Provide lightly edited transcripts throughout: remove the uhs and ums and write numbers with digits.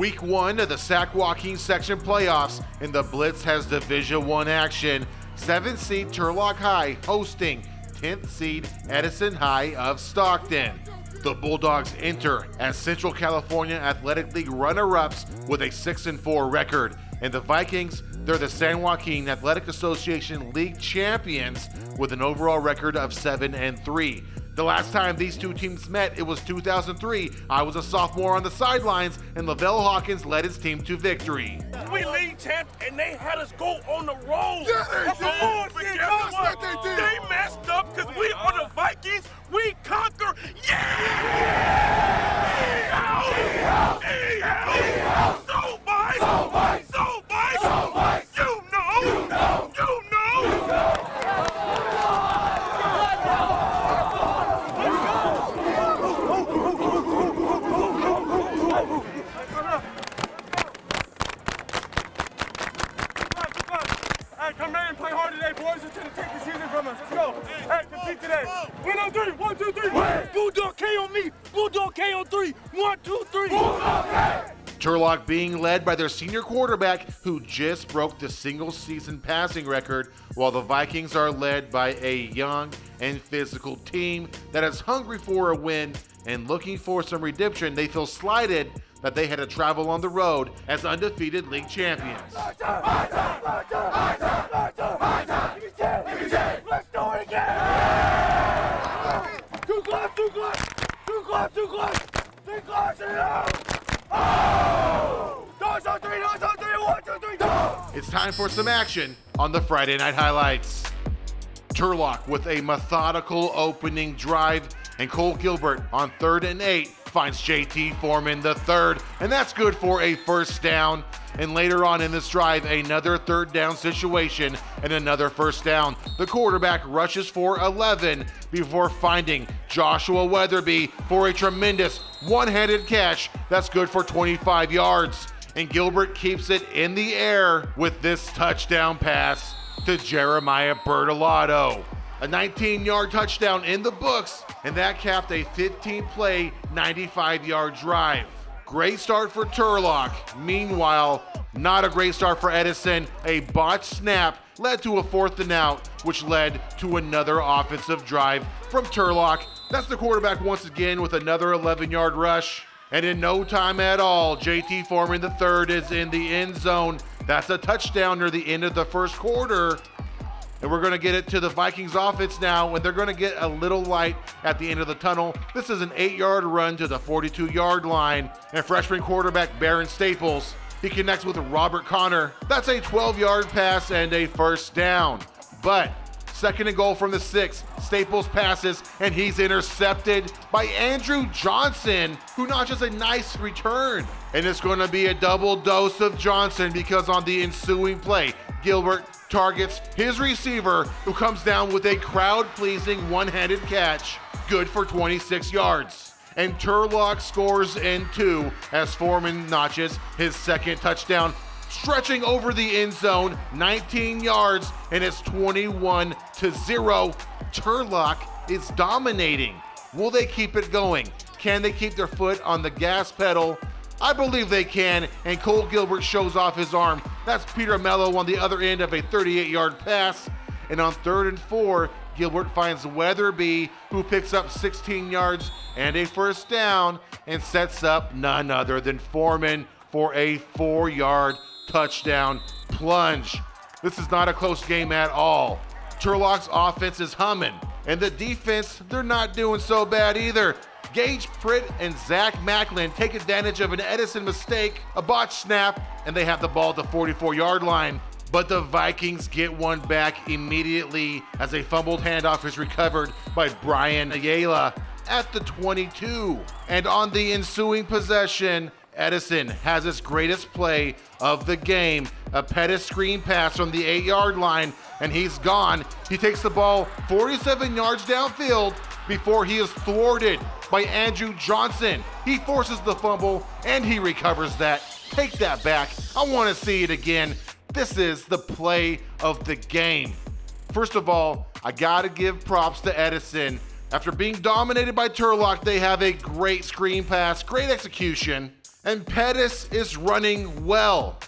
Week 1 of the Sac Joaquin Section Playoffs, and the Blitz has Division I action. 7th seed Turlock High hosting 10th seed Edison High of Stockton. The Bulldogs enter as Central California Athletic League runner-ups with a 6-4 record, and the Vikings, they're the San Joaquin Athletic Association League champions with an overall record of 7-3. The last time these two teams met, it was 2003. I was a sophomore on the sidelines, and Lavelle Hawkins led his team to victory. We league champs, and they had us go on the road. Yeah, they did. They messed up because we are the Vikings. We conquer. Come ready and play hard today, boys. You're trying to take the season from us. Let's go. Hey, compete today. Win on 3. 1, 2, 3. Bulldog K on me. Bulldog K on 3. 1, 2, 3. Bulldog K. Turlock being led by their senior quarterback, who just broke the single-season passing record, while the Vikings are led by a young and physical team that is hungry for a win and looking for some redemption. They feel slighted that they had to travel on the road as undefeated league champions. Let's do it again. 2 gloves, 2 gloves, 2 gloves, 2 gloves, 3 gloves, and out. Oh! Dogs on 3, dogs on 3, 1, 2, 3, dogs. It's time for some action on the Friday Night Highlights. Turlock with a methodical opening drive, and Cole Gilbert on 3rd and 8 finds JT Foreman the third, and that's good for a first down. And later on in this drive, another 3rd down situation and another first down. The quarterback rushes for 11 before finding Joshua Weatherby for a tremendous one-handed catch that's good for 25 yards. And Gilbert keeps it in the air with this touchdown pass to Jeremiah Bertolotto. A 19-yard touchdown in the books, and that capped a 15-play, 95-yard drive. Great start for Turlock. Meanwhile, not a great start for Edison. A botched snap led to a 4th and out, which led to another offensive drive from Turlock. That's the quarterback once again with another 11-yard rush. And in no time at all, JT Foreman III is in the end zone. That's a touchdown near the end of the first quarter. And we're going to get it to the Vikings offense now, and they're going to get a little light at the end of the tunnel. This is an 8-yard run to the 42-yard line, and freshman quarterback Baron Staples, he connects with Robert Connor. That's a 12-yard pass and a first down. But 2nd and goal from the 6, Staples passes, and he's intercepted by Andrew Johnson, who notches a nice return. And it's going to be a double dose of Johnson because on the ensuing play, Gilbert targets his receiver, who comes down with a crowd-pleasing one-handed catch, good for 26 yards. And Turlock scores in 2 as Foreman notches his 2nd touchdown, stretching over the end zone, 19 yards, and it's 21-0. Turlock is dominating. Will they keep it going? Can they keep their foot on the gas pedal? I believe they can, and Cole Gilbert shows off his arm. That's Peter Mello on the other end of a 38-yard pass. And on 3rd and 4, Gilbert finds Weatherby, who picks up 16 yards and a first down, and sets up none other than Foreman for a 4-yard touchdown plunge. This is not a close game at all. Turlock's offense is humming, and the defense, they're not doing so bad either. Gage Pritt and Zach Macklin take advantage of an Edison mistake, a botched snap, and they have the ball at the 44-yard line. But the Vikings get one back immediately as a fumbled handoff is recovered by Brian Ayala at the 22. And on the ensuing possession, Edison has his greatest play of the game, a Pettis screen pass from the 8-yard line, and he's gone. He takes the ball 47 yards downfield before he is thwarted by Andrew Johnson. He forces the fumble, and he recovers that. Take that back. I want to see it again. This is the play of the game. First of all, I got to give props to Edison. After being dominated by Turlock, they have a great screen pass, great execution. And Pettis is running well.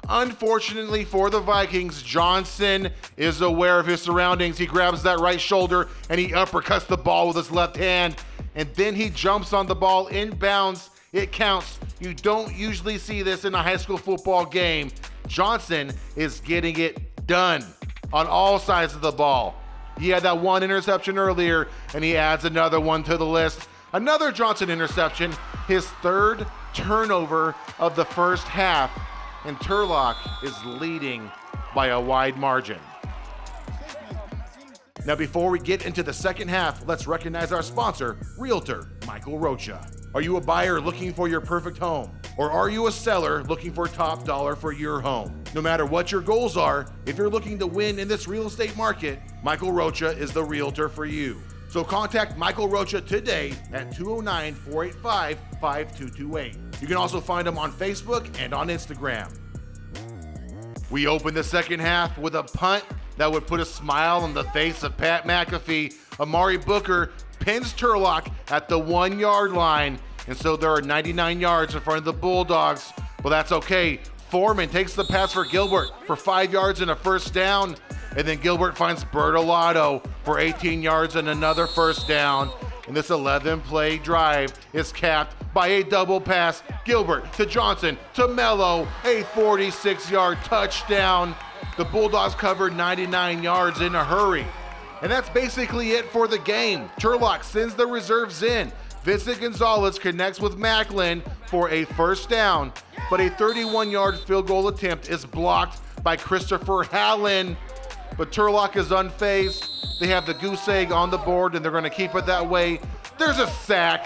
Unfortunately for the Vikings, Johnson is aware of his surroundings. He grabs that right shoulder and he uppercuts the ball with his left hand. And then he jumps on the ball inbounds. It counts. You don't usually see this in a high school football game. Johnson is getting it done on all sides of the ball. He had that one interception earlier, and he adds another one to the list. Another Johnson interception, his third turnover of the first half, and Turlock is leading by a wide margin. Now, before we get into the second half, let's recognize our sponsor, Realtor Michael Rocha. Are you a buyer looking for your perfect home? Or are you a seller looking for top dollar for your home? No matter what your goals are, if you're looking to win in this real estate market, Michael Rocha is the realtor for you. So contact Michael Rocha today at 209-485-5228. You can also find him on Facebook and on Instagram. We open the second half with a punt that would put a smile on the face of Pat McAfee. Amari Booker pins Turlock at the 1 yard line, and so there are 99 yards in front of the Bulldogs. Well, that's okay. Foreman takes the pass for Gilbert for 5 yards and a first down, and then Gilbert finds Bertolotto for 18 yards and another first down. And this 11-play drive is capped by a double pass. Gilbert to Johnson to Mello, a 46-yard touchdown. The Bulldogs covered 99 yards in a hurry. And that's basically it for the game. Turlock sends the reserves in. Vincent Gonzalez connects with Macklin for a first down, but a 31-yard field goal attempt is blocked by Christopher Hallen. But Turlock is unfazed. They have the goose egg on the board, and they're going to keep it that way. There's a sack.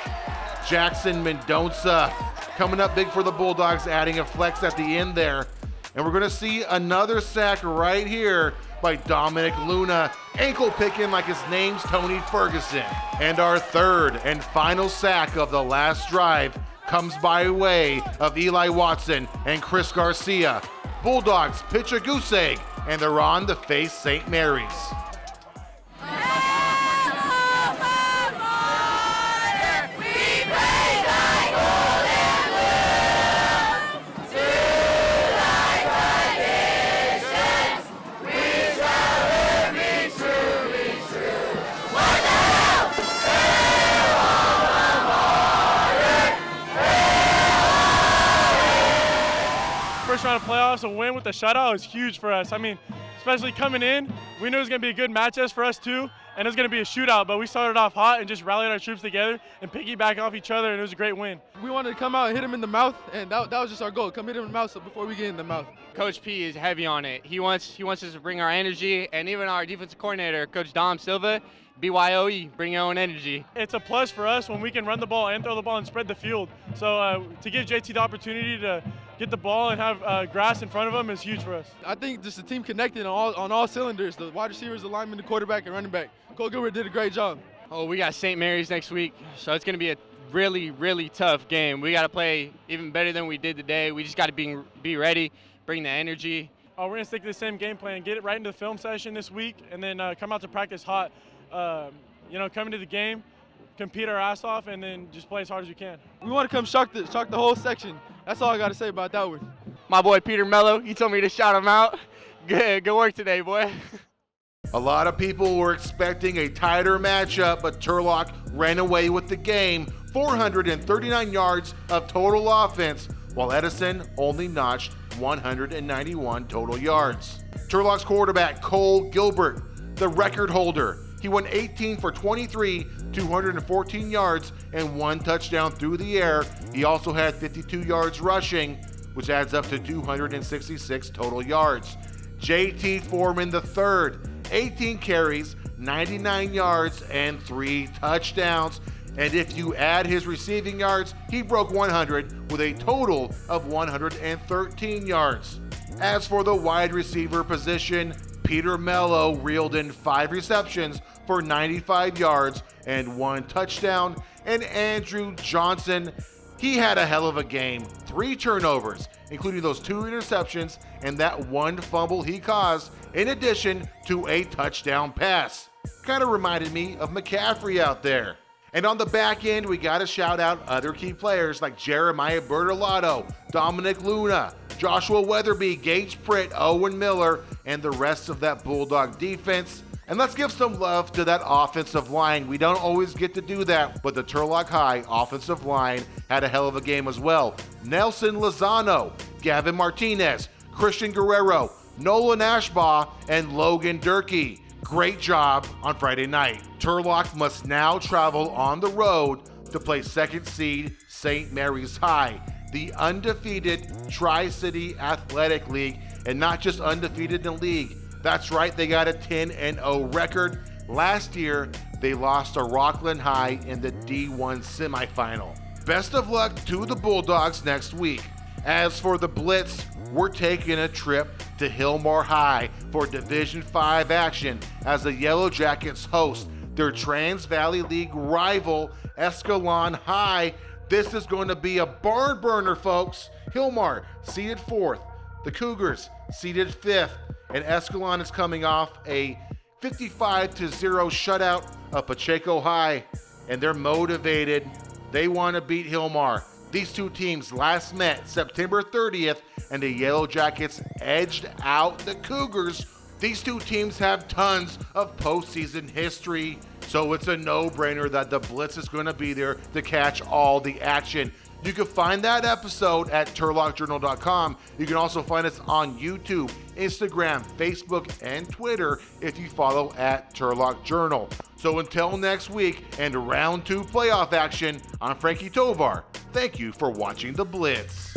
Jackson Mendoza coming up big for the Bulldogs, adding a flex at the end there. And we're going to see another sack right here by Dominic Luna, ankle picking like his name's Tony Ferguson. And our third and final sack of the last drive comes by way of Eli Watson and Chris Garcia. Bulldogs pitch a goose egg, and they're on to face St. Mary's. First round of playoffs, a win with a shutout is huge for us. I mean, especially coming in, we knew it was going to be a good matchup for us too, and it was going to be a shootout, but we started off hot and just rallied our troops together and piggyback off each other, and it was a great win. We wanted to come out and hit him in the mouth, and that was just our goal. Come hit him in the mouth before we get in the mouth. Coach P is heavy on it. He wants us to bring our energy, and even our defensive coordinator, Coach Dom Silva, BYOE, bring your own energy. It's a plus for us when we can run the ball and throw the ball and spread the field. So to give JT the opportunity to get the ball and have grass in front of him is huge for us. I think just the team connected on all cylinders, the wide receivers, the linemen, the quarterback, and running back. Cole Gilbert did a great job. Oh, we got St. Mary's next week, so it's going to be a really, really tough game. We got to play even better than we did today. We just got to be ready, bring the energy. We're going to stick to the same game plan, get it right into the film session this week, and then come out to practice hot. Come into the game, compete our ass off, and then just play as hard as we can. We want to come shock the whole section. That's all I got to say about that one. My boy Peter Mello, he told me to shout him out. Good work today, boy. A lot of people were expecting a tighter matchup, but Turlock ran away with the game. 439 yards of total offense, while Edison only notched 191 total yards. Turlock's quarterback, Cole Gilbert, the record holder. He went 18 for 23, 214 yards, and 1 touchdown through the air. He also had 52 yards rushing, which adds up to 266 total yards. JT Foreman III, 18 carries, 99 yards, and 3 touchdowns. And if you add his receiving yards, he broke 100 with a total of 113 yards. As for the wide receiver position, Peter Mello reeled in 5 receptions for 95 yards and 1 touchdown. And Andrew Johnson, he had a hell of a game. 3 turnovers, including those 2 interceptions and that 1 fumble he caused, in addition to a touchdown pass. Kind of reminded me of McCaffrey out there. And on the back end, we got to shout out other key players like Jeremiah Bertolotto, Dominic Luna, Joshua Weatherby, Gage Pritt, Owen Miller, and the rest of that Bulldog defense. And let's give some love to that offensive line. We don't always get to do that, but the Turlock High offensive line had a hell of a game as well. Nelson Lozano, Gavin Martinez, Christian Guerrero, Nolan Ashbaugh, and Logan Durkee. Great job on Friday night. Turlock must now travel on the road to play second seed St. Mary's High, the undefeated Tri-City Athletic League, and not just undefeated in the league. That's right, they got a 10-0 record. Last year, they lost to Rockland High in the D1 semifinal. Best of luck to the Bulldogs next week. As for the Blitz, we're taking a trip to Hillmore High for Division I action as the Yellow Jackets host their Trans Valley League rival, Escalon High. This is going to be a barn burner, folks. Hillmore seeded 4th, the Cougars seeded 5th, and Escalon is coming off a 55-0 shutout of Pacheco High, and they're motivated. They want to beat Hillmore. These two teams last met September 30th, and the Yellow Jackets edged out the Cougars. These two teams have tons of postseason history, so it's a no-brainer that the Blitz is going to be there to catch all the action. You can find that episode at turlockjournal.com. You can also find us on YouTube, Instagram, Facebook, and Twitter if you follow at Turlock Journal. So until next week and round 2 playoff action, I'm Frankie Tovar. Thank you for watching the Blitz.